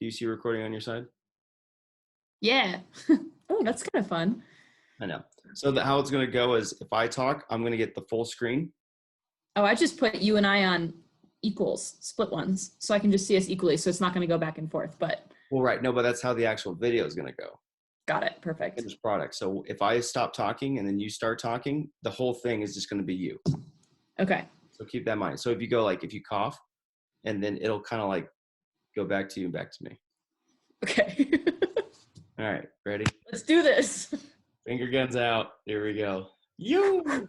you see recording on your side? Yeah. Oh, that's kind of fun. I know. So how it's going to go is if I talk, I'm going to get the full screen. Oh, I just put you and I on equals, split ones, so I can just see us equally, so it's not going to go back and forth, but Well, right. No, but that's how the actual video is going to go. got it. Perfect. Finished product. So if I stop talking and then you start talking, the whole thing is just going to be you. Okay. So keep that in mind. So if you cough, and then it'll kind of like go back to you and back to me. Okay. All right. Ready? Let's do this. Finger guns out. Here we go. You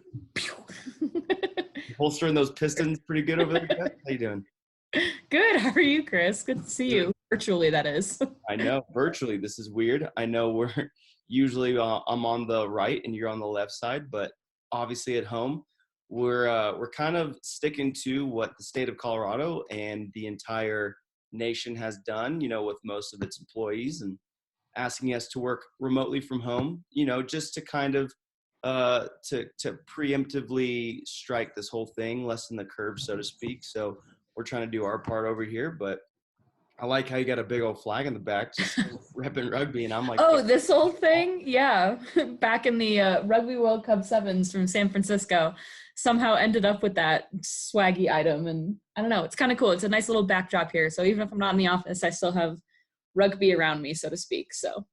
holstering those pistons pretty good over there, Jess? How you doing? Good. How are you, Chris? Good to see you. Virtually, that is. I know. Virtually, this is weird. I know we're usually I'm on the right and you're on the left side, but obviously at home, we're kind of sticking to what the state of Colorado and the entire nation has done, with most of its employees and asking us to work remotely from home, just to kind of to preemptively strike this whole thing, lessen the curve, so to speak. So we're trying to do our part over here, but I like how you got a big old flag in the back, just repping rugby, and I'm like, Oh, this whole thing? Yeah. Back in the Rugby World Cup Sevens from San Francisco, somehow ended up with that swaggy item. And I don't know, it's kind of cool. It's a nice little backdrop here. So even if I'm not in the office, I still have rugby around me, so to speak. So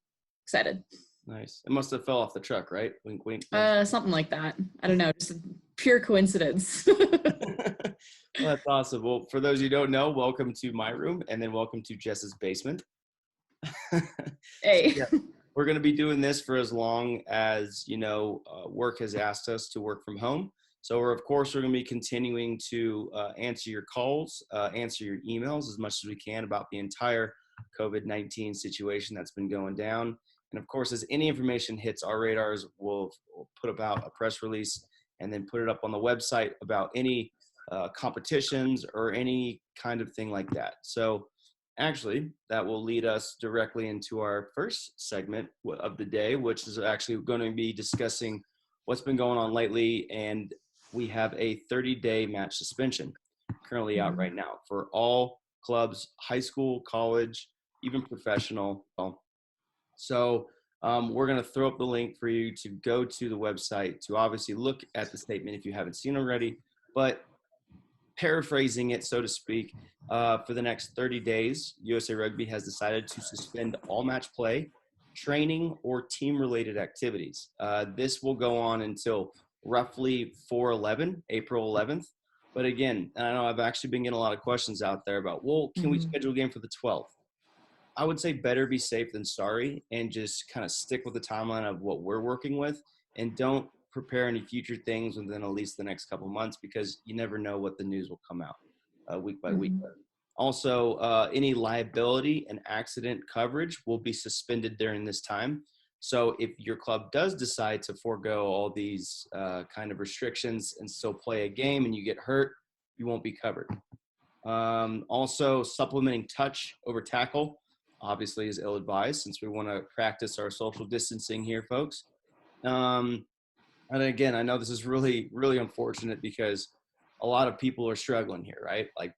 excited. nice. It must have fell off the truck, right? Wink, wink. Something like that. I don't know, just a pure coincidence. Well, that's awesome. Well, for those you don't know, welcome to my room, and then welcome to Jess's basement. Hey. Yeah, we're going to be doing this for as long as work has asked us to work from home. So we're going to be continuing to answer your calls, answer your emails as much as we can about the entire COVID-19 situation that's been going down. And of course, as any information hits our radars, we'll put about a press release and then put it up on the website about any competitions or any kind of thing like that. So actually, that will lead us directly into our first segment of the day, which is actually going to be discussing what's been going on lately. And we have a 30-day match suspension currently out right now for all clubs, high school, college, even professional. So we're going to throw up the link for you to go to the website to obviously look at the statement if you haven't seen already. But paraphrasing it, so to speak, for the next 30 days, USA Rugby has decided to suspend all match play, training, or team-related activities. This will go on until roughly April 11th. But again, I know I've actually been getting a lot of questions out there about, well, can we schedule a game for the 12th? I would say better be safe than sorry and just kind of stick with the timeline of what we're working with and don't prepare any future things within at least the next couple of months because you never know what the news will come out week by week. Also, any liability and accident coverage will be suspended during this time. So if your club does decide to forego all these kind of restrictions and still play a game and you get hurt, you won't be covered. Also, supplementing touch over tackle obviously is ill-advised since we want to practice our social distancing here, folks. And again, I know this is really, really unfortunate because a lot of people are struggling here, right? Like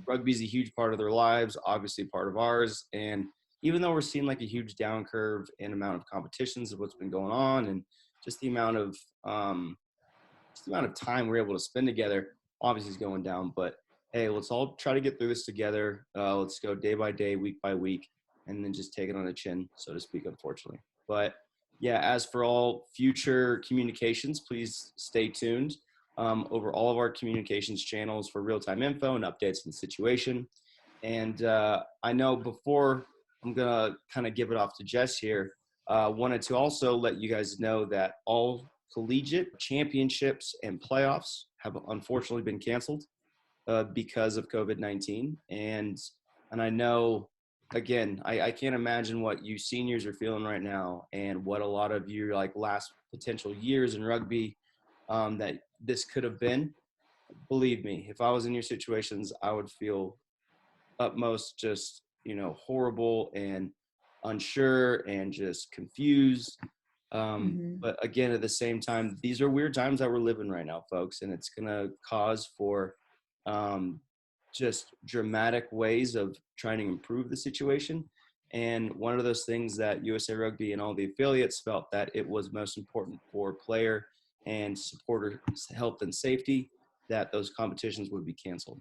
rugby is a huge part of their lives, obviously part of ours. And even though we're seeing like a huge down curve in amount of competitions of what's been going on and just the amount of time we're able to spend together, obviously is going down. But hey, let's all try to get through this together. Let's go day by day, week by week, and then just take it on the chin, so to speak, unfortunately. But yeah, as for all future communications, please stay tuned over all of our communications channels for real-time info and updates on the situation. And I know before I'm going to kind of give it off to Jess here, wanted to also let you guys know that all collegiate championships and playoffs have unfortunately been canceled because of COVID-19. And I know, again, I can't imagine what you seniors are feeling right now and what a lot of your like last potential years in rugby that this could have been. Believe me, if I was in your situations, I would feel utmost just, horrible and unsure and just confused. But again, at the same time, these are weird times that we're living right now, folks, and it's going to cause for just dramatic ways of trying to improve the situation. And one of those things that USA Rugby and all the affiliates felt that it was most important for player and supporter health and safety that those competitions would be canceled.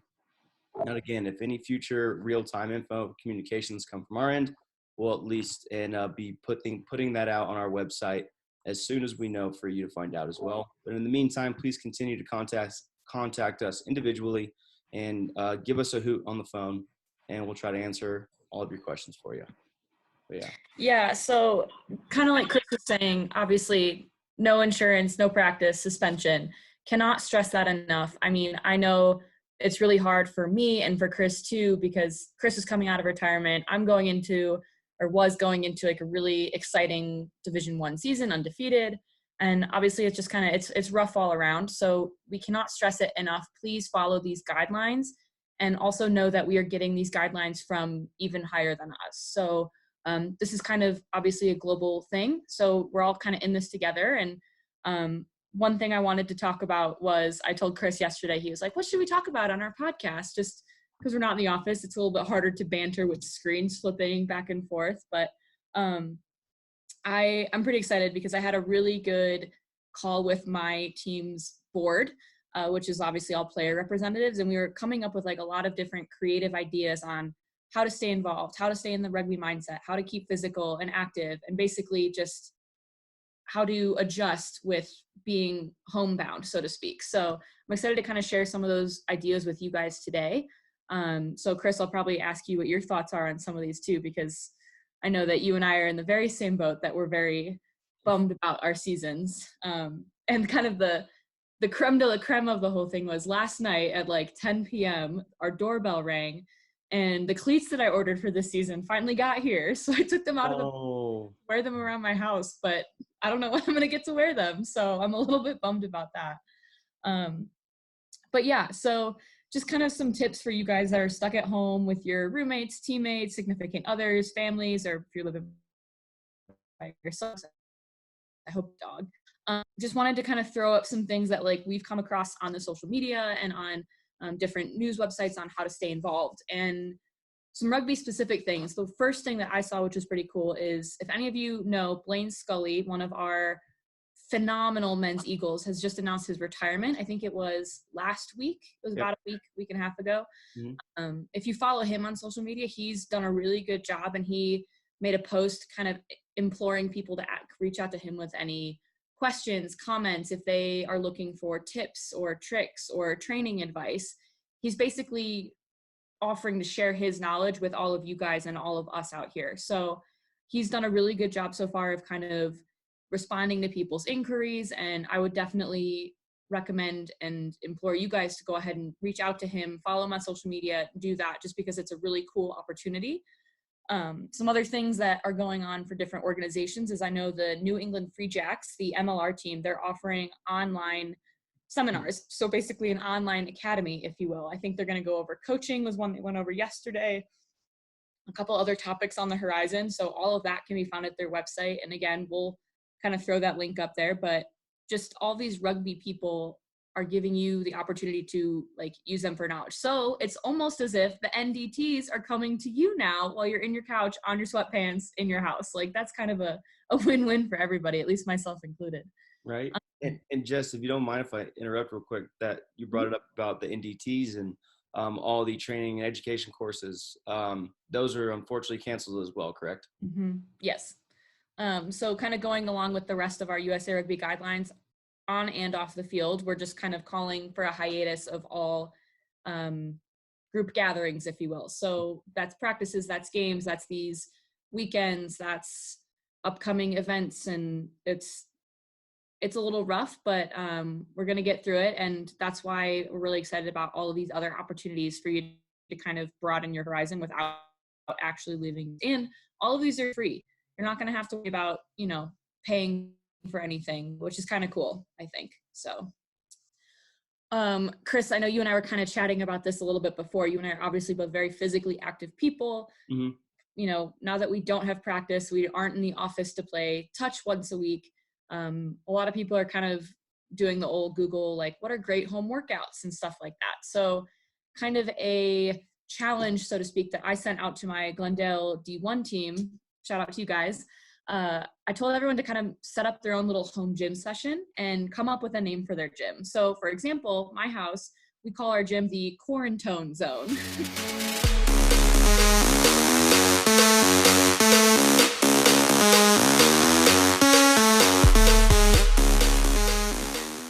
And again, if any future real-time info communications come from our end, we'll at least be putting that out on our website as soon as we know for you to find out as well. But in the meantime, please continue to contact us individually and give us a hoot on the phone, and we'll try to answer all of your questions for you. But yeah. Yeah, so kind of like Chris was saying, obviously no insurance, no practice, suspension. Cannot stress that enough. I mean, I know it's really hard for me and for Chris too, because Chris is coming out of retirement. I'm going into, or was going into, like a really exciting Division I season, undefeated. And obviously it's just kind of, it's rough all around. So we cannot stress it enough. Please follow these guidelines, and also know that we are getting these guidelines from even higher than us. So this is kind of obviously a global thing. So we're all kind of in this together. And one thing I wanted to talk about was, I told Chris yesterday, he was like, what should we talk about on our podcast? Just because we're not in the office, it's a little bit harder to banter with screens flipping back and forth. But I'm pretty excited because I had a really good call with my team's board, which is obviously all player representatives. And we were coming up with like a lot of different creative ideas on how to stay involved, how to stay in the rugby mindset, how to keep physical and active, and basically just how to adjust with being homebound, so to speak. So I'm excited to kind of share some of those ideas with you guys today. So Chris, I'll probably ask you what your thoughts are on some of these too, because I know that you and I are in the very same boat, that we're very bummed about our seasons. And kind of the creme de la creme of the whole thing was last night at like 10 p.m., our doorbell rang, and the cleats that I ordered for this season finally got here. So I took them out of the, wear them around my house, but I don't know when I'm going to get to wear them. So I'm a little bit bummed about that. But yeah, so just kind of some tips for you guys that are stuck at home with your roommates, teammates, significant others, families, or if you're living by yourself, I hope dog. Just wanted to kind of throw up some things that like we've come across on the social media and on different news websites on how to stay involved, and some rugby specific things. The first thing that I saw, which was pretty cool, is if any of you know, Blaine Scully, one of our phenomenal men's Eagles, has just announced his retirement. I think it was last week. It was about a week and a half ago. Mm-hmm. If you follow him on social media, he's done a really good job, and he made a post kind of imploring people to reach out to him with any questions, comments, if they are looking for tips or tricks or training advice. He's basically offering to share his knowledge with all of you guys and all of us out here. So he's done a really good job so far of kind of responding to people's inquiries, and I would definitely recommend and implore you guys to go ahead and reach out to him, follow him on social media, do that, just because it's a really cool opportunity. Some other things that are going on for different organizations is, I know the New England Free Jacks, the MLR team, they're offering online seminars. So basically an online academy, if you will. I think they're going to go over coaching, was one they went over yesterday, a couple other topics on the horizon. So all of that can be found at their website. And again, we'll kind of throw that link up there, but just all these rugby people are giving you the opportunity to like use them for knowledge. So it's almost as if the NDTs are coming to you now while you're in your couch on your sweatpants in your house. Like that's kind of a win-win for everybody, at least myself included. Right. And Jess, if you don't mind if I interrupt real quick, that you brought it up about the NDTs and all the training and education courses. Those are unfortunately canceled as well, correct? Mm-hmm. Yes. So kind of going along with the rest of our USA Rugby guidelines, on and off the field, we're just kind of calling for a hiatus of all group gatherings, if you will. So that's practices, that's games, that's these weekends, that's upcoming events, and it's a little rough, but we're going to get through it. And that's why we're really excited about all of these other opportunities for you to kind of broaden your horizon without actually living in. All of these are free. You're not going to have to worry about, paying for anything, which is kind of cool, I think. So, Chris, I know you and I were kind of chatting about this a little bit before. You and I are obviously both very physically active people. Mm-hmm. Now that we don't have practice, we aren't in the office to play touch once a week. A lot of people are kind of doing the old Google, like, what are great home workouts and stuff like that. So kind of a challenge, so to speak, that I sent out to my Glendale D1 team. Shout out to you guys. I told everyone to kind of set up their own little home gym session and come up with a name for their gym. So for example, my house, we call our gym the Quarantone Zone.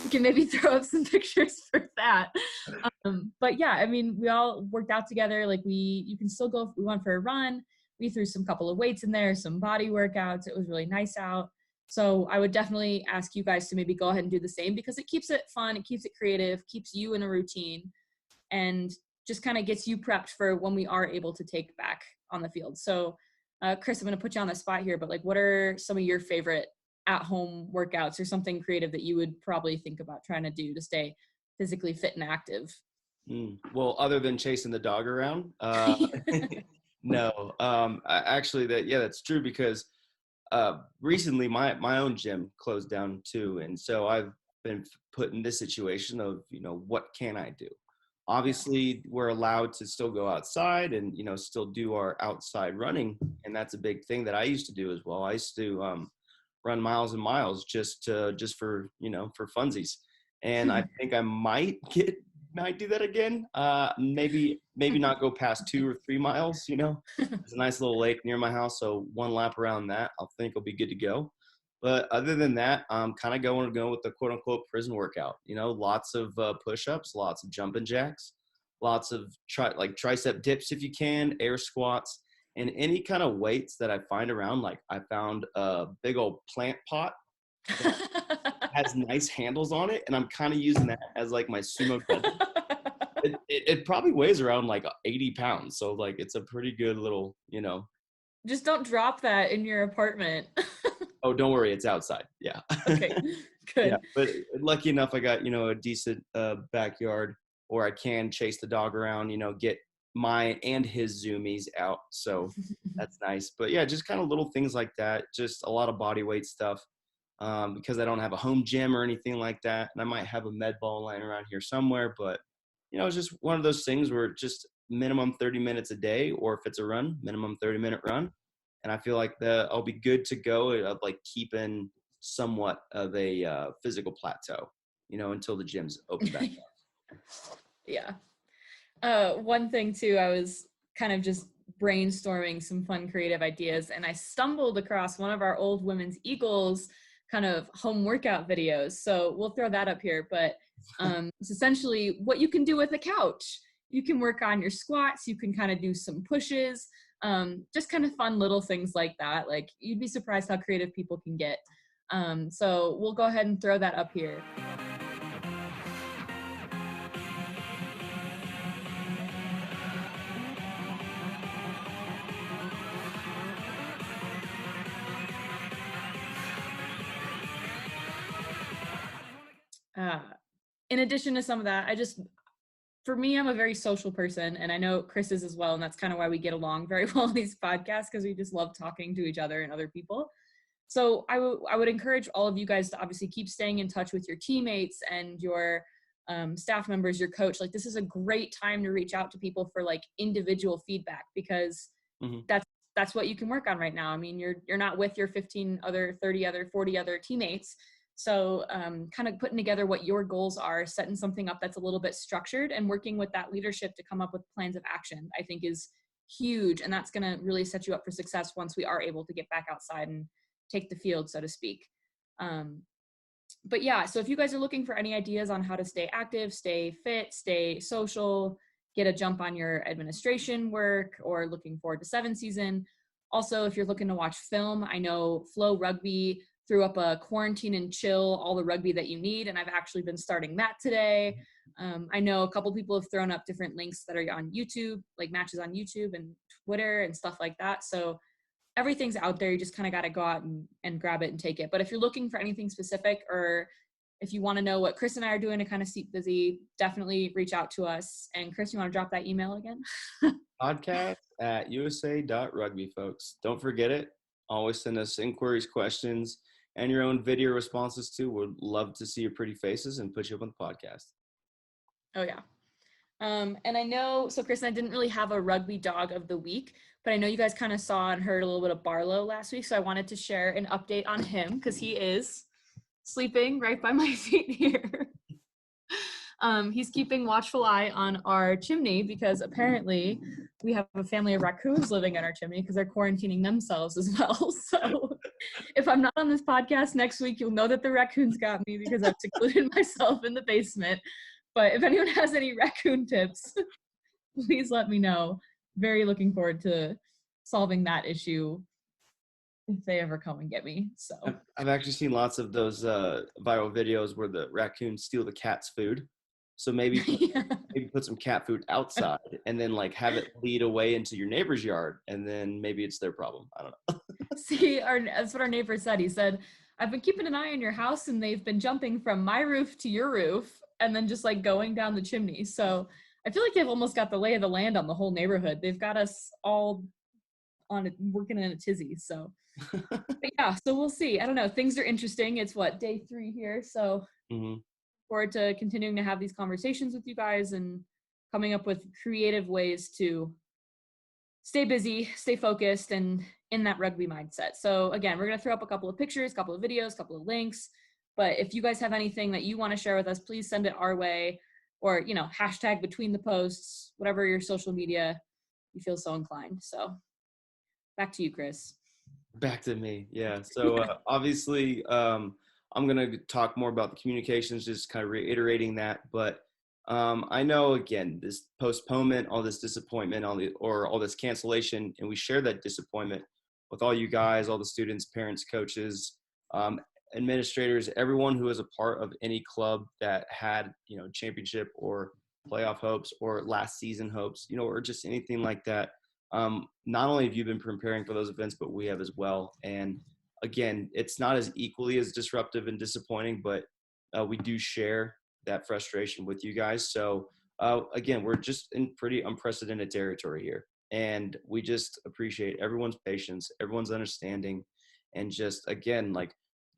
We can maybe throw up some pictures for that. But yeah, I mean, we all worked out together. Like you can still go if we went for a run. We threw some couple of weights in there, some body workouts. It was really nice out. So I would definitely ask you guys to maybe go ahead and do the same, because it keeps it fun, it keeps it creative, keeps you in a routine, and just kind of gets you prepped for when we are able to take back on the field. So Chris, I'm going to put you on the spot here, but like, what are some of your favorite at-home workouts or something creative that you would probably think about trying to do to stay physically fit and active? Well, other than chasing the dog around, no. Actually, that's true, because recently my own gym closed down too, and so I've been put in this situation of, what can I do? Obviously, we're allowed to still go outside and still do our outside running, and that's a big thing that I used to do as well. I used to run miles and miles just for for funsies, and I think I might do that again. Maybe not go past 2 or 3 miles. There's a nice little lake near my house, so one lap around that, I think I'll be good to go. But other than that, I'm kind of going to go with the quote unquote prison workout. Lots of push-ups, lots of jumping jacks, lots of tricep dips if you can, air squats, and any kind of weights that I find around. Like I found a big old plant pot that has nice handles on it, and I'm kind of using that as like my sumo deadlift. It probably weighs around like 80 pounds, so like it's a pretty good little Just don't drop that in your apartment. Oh, don't worry, it's outside. Yeah. Okay, good. Yeah, but lucky enough I got a decent backyard, or I can chase the dog around, get my and his zoomies out, so that's nice. But yeah, just kind of little things like that, just a lot of body weight stuff. Because I don't have a home gym or anything like that. And I might have a med ball lying around here somewhere, but it's just one of those things where just minimum 30 minutes a day, or if it's a run, minimum 30-minute run. And I feel like I'll be good to go of like keeping somewhat of a physical plateau, until the gym's open back up. Yeah. One thing too, I was kind of just brainstorming some fun creative ideas, and I stumbled across one of our old women's Eagles kind of home workout videos. So we'll throw that up here, but it's essentially what you can do with a couch. You can work on your squats, you can kind of do some pushes, just kind of fun little things like that. Like you'd be surprised how creative people can get. So we'll go ahead and throw that up here. In addition to some of that, for me, I'm a very social person, and I know Chris is as well, and that's kind of why we get along very well in these podcasts, because we just love talking to each other and other people. So I would encourage all of you guys to obviously keep staying in touch with your teammates and your staff members, your coach. Like this is a great time to reach out to people for like individual feedback, because that's what you can work on right now. I mean, you're not with your 15 other, 30 other, 40 other teammates. So kind of putting together what your goals are, setting something up that's a little bit structured, and working with that leadership to come up with plans of action, I think is huge. And that's going to really set you up for success once we are able to get back outside and take the field, so to speak. But yeah, so if you guys are looking for any ideas on how to stay active, stay fit, stay social, get a jump on your administration work, or looking forward to 7 season. Also, if you're looking to watch film, I know Flow Rugby threw up a quarantine and chill, all the rugby that you need, and I've actually been starting that today. I know a couple people have thrown up different links that are on YouTube, like matches on YouTube and Twitter and stuff like that. So everything's out there. You just kind of got to go out and grab it and take it. But if you're looking for anything specific, or if you want to know what Chris and I are doing to kind of keep busy, definitely reach out to us. And Chris, you want to drop that email again? podcast@usa.rugby, folks. Don't forget it. Always send us inquiries, questions, and your own video responses too. Would love to see your pretty faces and put you up on the podcast. Oh yeah. And I know, so Chris and I didn't really have a rugby dog of the week, but I know you guys kind of saw and heard a little bit of Barlow last week. So I wanted to share an update on him because he is sleeping right by my feet here. He's keeping watchful eye on our chimney because apparently we have a family of raccoons living in our chimney because they're quarantining themselves as well. So if I'm not on this podcast next week, you'll know that the raccoons got me because I've secluded myself in the basement. But if anyone has any raccoon tips, please let me know. Very looking forward to solving that issue if they ever come and get me. So I've actually seen lots of those viral videos where the raccoons steal the cat's food. So maybe yeah. maybe put some cat food outside and then like have it lead away into your neighbor's yard, and then maybe it's their problem. I don't know. See, that's what our neighbor said. He said, I've been keeping an eye on your house and they've been jumping from my roof to your roof and then just like going down the chimney. So I feel like they've almost got the lay of the land on the whole neighborhood. They've got us all on it, working in a tizzy. So but yeah, so we'll see. I don't know. Things are interesting. It's what, day 3 here. So forward to continuing to have these conversations with you guys and coming up with creative ways to stay busy, stay focused, and in that rugby mindset. So again, we're going to throw up a couple of pictures, a couple of videos, a couple of links. But if you guys have anything that you want to share with us, please send it our way, or, you know, hashtag between the posts, whatever your social media you feel so inclined. So back to you, Chris. Back to me. Yeah. So obviously, I'm going to talk more about the communications, just kind of reiterating that. But I know, again, this postponement, all this disappointment, all this cancellation, and we share that disappointment with all you guys, all the students, parents, coaches, administrators, everyone who is a part of any club that had, you know, championship or playoff hopes or last season hopes, you know, or just anything like that. Not only have you been preparing for those events, but we have as well. And again, it's not as equally as disruptive and disappointing, but we do share that frustration with you guys. So again, we're just in pretty unprecedented territory here. And we just appreciate everyone's patience, everyone's understanding. And just, again, like,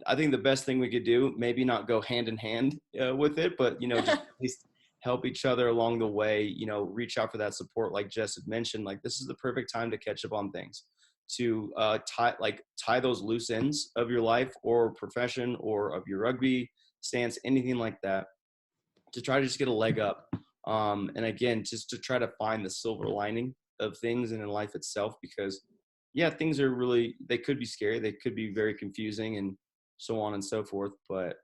I think the best thing we could do, maybe not go hand in hand with it, but, you know, just at least help each other along the way, you know, reach out for that support. Like Jess had mentioned, like, this is the perfect time to catch up on things, to tie those loose ends of your life or profession or of your rugby stance, anything like that, to try to just get a leg up. And again, just to try to find the silver lining of things and in life itself, because yeah, things are really, they could be scary. They could be very confusing and so on and so forth. But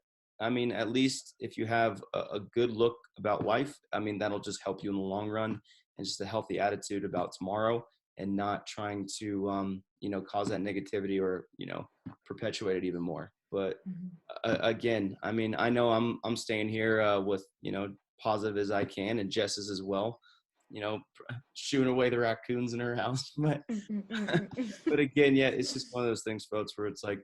I mean, at least if you have a good look about life, I mean, that'll just help you in the long run, and just a healthy attitude about tomorrow, and not trying to, you know, cause that negativity or, you know, perpetuate it even more. But again, I mean, I know I'm staying here with, you know, positive as I can, and Jess is as well, you know, shooing away the raccoons in her house. But again, yeah, it's just one of those things, folks, where it's like,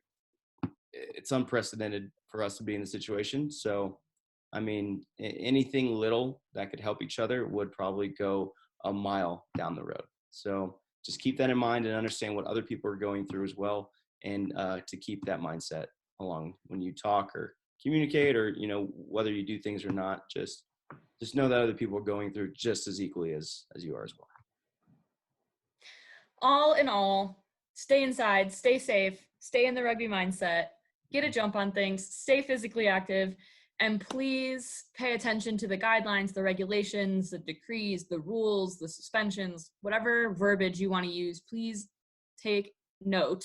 it's unprecedented for us to be in the situation. So, I mean, anything little that could help each other would probably go a mile down the road. So just keep that in mind and understand what other people are going through as well. And to keep that mindset along when you talk or communicate, or, you know, whether you do things or not, just know that other people are going through just as equally as you are as well. All in all, stay inside, stay safe, stay in the rugby mindset, get a jump on things, stay physically active, and please pay attention to the guidelines, the regulations, the decrees, the rules, the suspensions, whatever verbiage you want to use. Please take note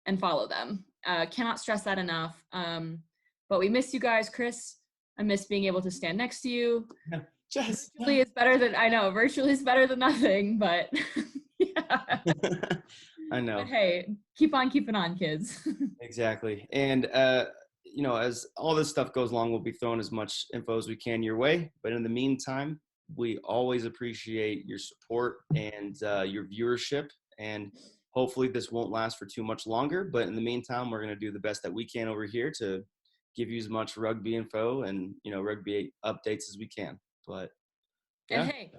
and follow them. Cannot stress that enough. But we miss you guys, Chris. I miss being able to stand next to you. Jess. Virtually is better than, I know, virtually is better than nothing, but yeah. I know. But hey, keep on keeping on, kids. Exactly. And, you know, as all this stuff goes along, we'll be throwing as much info as we can your way. But in the meantime, we always appreciate your support and your viewership. And hopefully this won't last for too much longer. But in the meantime, we're going to do the best that we can over here to give you as much rugby info and, you know, rugby updates as we can. But yeah. And hey,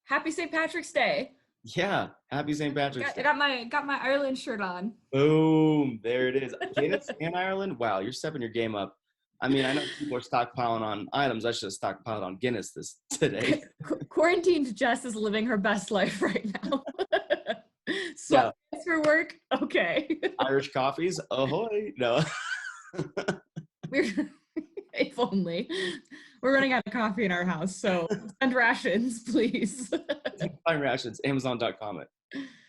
happy St. Patrick's Day. Yeah, happy St. Patrick's Day. I got my Ireland shirt on. Boom, there it is. Guinness and Ireland. Wow, you're stepping your game up. I mean, I know people are stockpiling on items. I should have stockpiled on Guinness this today. Quarantined Jess is living her best life right now. Yeah. Sweatpants for work? Okay. Irish coffees? Ahoy. No. If only. We're running out of coffee in our house, so send rations, please. Find rations, Amazon.com it.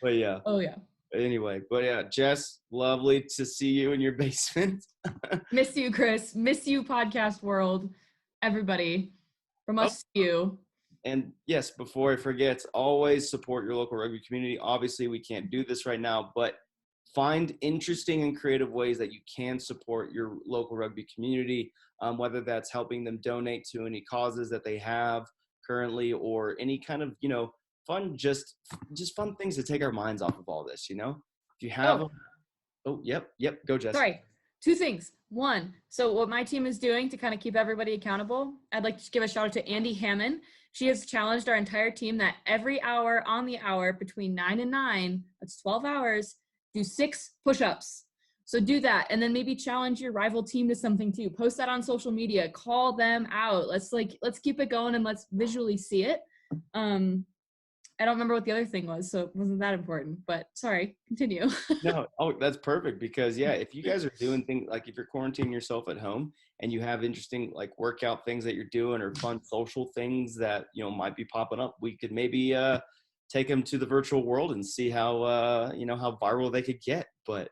But yeah. Oh, yeah. Anyway, but yeah, Jess, lovely to see you in your basement. Miss you, Chris. Miss you, podcast world. Everybody. From us to you. And yes, before I forget, always support your local rugby community. Obviously, we can't do this right now, but find interesting and creative ways that you can support your local rugby community, whether that's helping them donate to any causes that they have currently, or any kind of, fun, just fun things to take our minds off of all this, If you have yep, go Jess. Sorry. 2 things. 1, so what my team is doing to kind of keep everybody accountable, I'd like to give a shout out to Andy Hammond. She has challenged our entire team that every hour on the hour between 9 and 9, that's 12 hours, do 6 push-ups. So do that, and then maybe challenge your rival team to something too. Post that on social media, call them out. Let's keep it going and let's visually see it. I don't remember what the other thing was, so it wasn't that important, but sorry, continue. No, that's perfect, because yeah, if you guys are doing things like, if you're quarantining yourself at home and you have interesting like workout things that you're doing, or fun social things that might be popping up, we could maybe take them to the virtual world and see how how viral they could get. But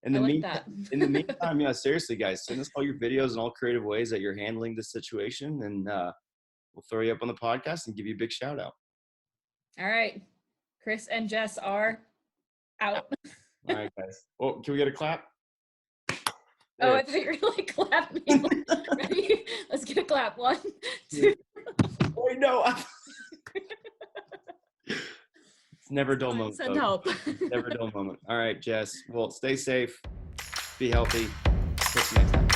in the meantime, yeah, seriously guys, send us all your videos and all creative ways that you're handling this situation, and we'll throw you up on the podcast and give you a big shout out. All right. Chris and Jess are out. All right, guys. Well, can we get a clap? Oh, I thought you were like clapping. Ready? Let's get a clap. 1, 2. Wait, no. It's never a dull moment. Send help. Never a dull moment. All right, Jess. Well, stay safe. Be healthy. Catch you next time.